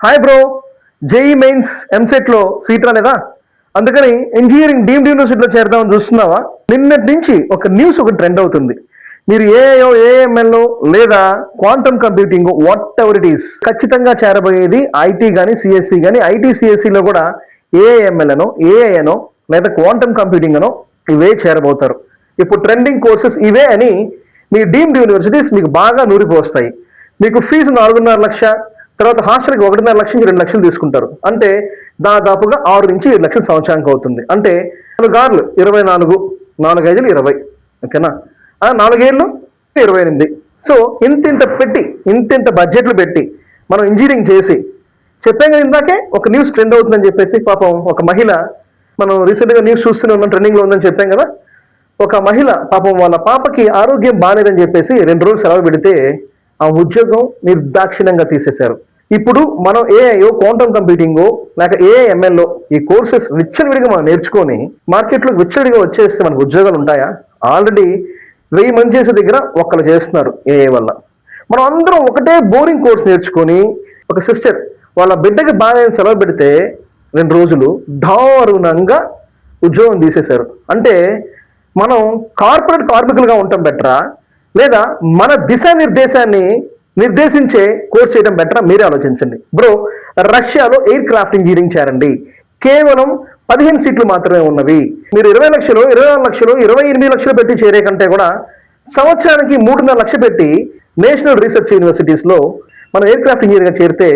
Hi bro, JEE mains ఎంసెట్లో seat రాలేదా? అందుకని ఇంజనీరింగ్ డీమ్డ్ యూనివర్సిటీలో చేరదామని చూస్తున్నావా? నిన్నటి నుంచి ఒక న్యూస్ ట్రెండ్ అవుతుంది. మీరు ఏఐఓ, ఏఎంఎల్ లేదా quantum computing what ever it is ఖచ్చితంగా చేరబోయేది ఐటీ కానీ సిఎస్సి కానీ. ఐటీ సిఎస్సిలో కూడా ఏఎంఎల్ అనో, ఏఐ అనో లేదా క్వాంటమ్ కంప్యూటింగ్ అనో ఇవే చేరబోతారు. ఇప్పుడు ట్రెండింగ్ కోర్సెస్ ఇవే అని మీ డీమ్డ్ యూనివర్సిటీస్ మీకు బాగా నూరిపోస్తాయి. మీకు ఫీజు 4.5 లక్ష, తర్వాత హాస్టల్కి 1.5 లక్ష నుంచి 2 లక్షలు తీసుకుంటారు. అంటే దాదాపుగా 6 నుంచి 7 లక్షల సంవత్సరానికి అవుతుంది. అంటే 4 24, 4 5 20, ఓకేనా? 4 ఏళ్ళు 28. సో ఇంత బడ్జెట్లు పెట్టి మనం ఇంజనీరింగ్ చేసి చెప్పాం కదా ఇందాకే ఒక న్యూస్ ట్రెండ్ అవుతుందని చెప్పేసి. పాపం ఒక మహిళ, మనం రీసెంట్గా న్యూస్ చూస్తూనే ఉన్నాం, ట్రెండింగ్లో ఉందని చెప్పాం కదా. ఒక మహిళ పాపం వాళ్ళ పాపకి ఆరోగ్యం బాగాలేదని చెప్పేసి 2 రోజులు సెలవు పెడితే ఆ ఉద్యోగం నిర్దాక్షిణ్యంగా తీసేశారు. ఇప్పుడు మనం ఏఐఓ, క్వాంటమ్ కంప్యూటింగో లేక ఏఐఎంఎల్లో ఈ కోర్సెస్ విచ్చలవిడిగా మనం నేర్చుకొని మార్కెట్లోకి విచ్చలవిడిగా వచ్చేస్తే మనకు ఉద్యోగాలు ఉంటాయా? ఆల్రెడీ 1000 మంది చేసే దగ్గర ఒక్కరు చేస్తున్నారు ఏఐ వల్ల. మనం అందరం ఒకటే బోరింగ్ కోర్స్ నేర్చుకొని, ఒక సిస్టర్ వాళ్ళ బిడ్డకి బాగా సెలవు పెడితే 2 రోజులు దారుణంగా ఉద్యోగం తీసేశారు. అంటే మనం కార్పొరేట్ కార్మికులుగా ఉండటం బెటరా, లేదా మన దిశానిర్దేశాన్ని నిర్దేశించే కోర్స్ చేయడం బెటరా? మీరే ఆలోచించండి. బ్రో, రష్యాలో ఎయిర్ క్రాఫ్ట్ ఇంజనీరింగ్ చేరండి. కేవలం 15 సీట్లు మాత్రమే ఉన్నవి. మీరు 20 లక్షలు, 24 లక్షలు, 28 లక్షలు పెట్టి చేరే కంటే కూడా సంవత్సరానికి 3.5 లక్షలు పెట్టి నేషనల్ రీసెర్చ్ యూనివర్సిటీస్లో మనం ఎయిర్ క్రాఫ్ట్ ఇంజనీరింగ్గా చేరితే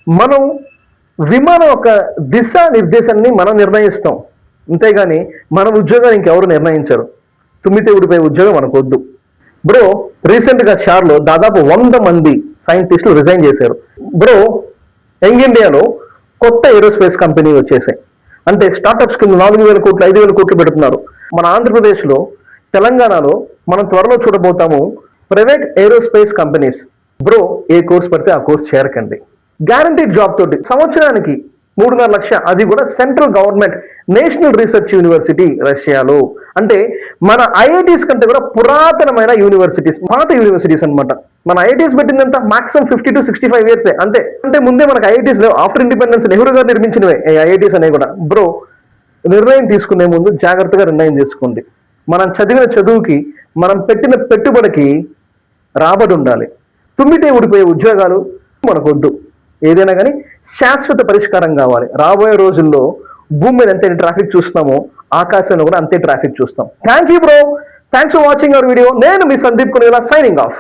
మనం విమానం ఒక దిశా నిర్దేశాన్ని మనం నిర్ణయిస్తాం. అంతేగాని మన ఉద్యోగాన్ని ఇంకెవరు నిర్ణయించరు. తుమ్మితే ఊడిపోయే ఉద్యోగం మనకు వద్దు. బ్రో, రీసెంట్గా షార్లో దాదాపు 100 మంది సైంటిస్టులు రిజైన్ చేశారు. బ్రో, యంగ్ ఇండియాలో కొత్త ఏరోస్పేస్ కంపెనీ వచ్చేసాయి. అంటే స్టార్టప్స్ కింద 4,000 కోట్లు, 5,000 కోట్లు పెడుతున్నారు. మన ఆంధ్రప్రదేశ్లో, తెలంగాణలో మనం త్వరలో చూడబోతాము ప్రైవేట్ ఏరోస్పేస్ కంపెనీస్. బ్రో, ఏ కోర్స్ పడితే ఆ కోర్స్ చేరకండి. గ్యారంటీడ్ జాబ్ తోటి సంవత్సరానికి 3.5 లక్ష, అది కూడా central government national research university రష్యాలో. అంటే మన ఐఐటీస్ కంటే కూడా పురాతనమైన యూనివర్సిటీస్, పాత యూనివర్సిటీస్ అనమాట. మన ఐఐటీస్ పెట్టిందంత మాక్సిమం 50 to 65 ఇయర్సే, అంతే. అంటే ముందే మనకు ఐఐటీస్ లేవు. ఆఫ్టర్ ఇండిపెండెన్స్ నెహ్రూ గారు నిర్మించినవే ఈ ఐఐటీస్ అనేవి కూడా. బ్రో, నిర్ణయం తీసుకునే ముందు జాగ్రత్తగా నిర్ణయం తీసుకోండి. మనం చదివిన చదువుకి, మనం పెట్టిన పెట్టుబడికి రాబడి ఉండాలి. తుమ్మితే ఊడిపోయే ఉద్యోగాలు మనకొద్దు. ఏదైనా కానీ శాశ్వత పరిష్కారం కావాలి. రాబోయే రోజుల్లో భూమి మీద ఎంత ట్రాఫిక్ చూస్తున్నామో ఆకాశంలో కూడా అంతే ట్రాఫిక్ చూస్తాం. Thank you bro, thanks for watching our video. నేను మీ సందీప్ కొనిలా, సైనింగ్ ఆఫ్.